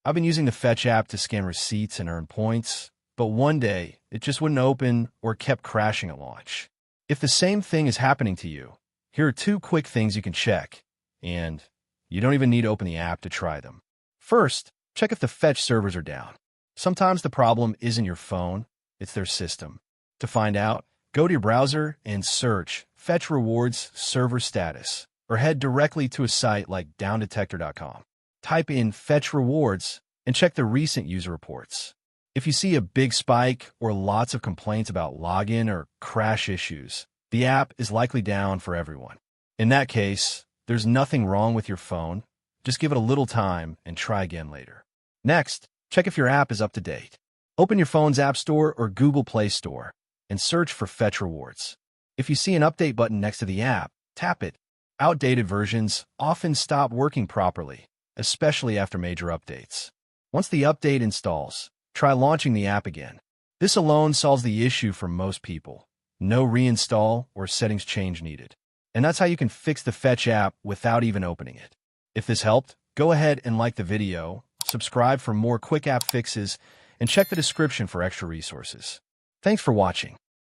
I've been using the Fetch app to scan receipts and earn points, but one day it just wouldn't open or kept crashing at launch. If the same thing is happening to you, here are 2 quick things you can check, and you don't even need to open the app to try them. First, check if the Fetch servers are down. Sometimes the problem isn't your phone, it's their system. To find out, go to your browser and search Fetch Rewards Server Status, or head directly to a site like downdetector.com. Type in Fetch Rewards and check the recent user reports. If you see a big spike or lots of complaints about login or crash issues, the app is likely down for everyone. In that case, there's nothing wrong with your phone. Just give it a little time and try again later. Next, check if your app is up to date. Open your phone's App Store or Google Play Store and search for Fetch Rewards. If you see an update button next to the app, tap it. Outdated versions often stop working properly, especially after major updates. Once the update installs, try launching the app again. This alone solves the issue for most people. No reinstall or settings change needed. And that's how you can fix the Fetch app without even opening it. If this helped, go ahead and like the video, subscribe for more quick app fixes, and check the description for extra resources. Thanks for watching.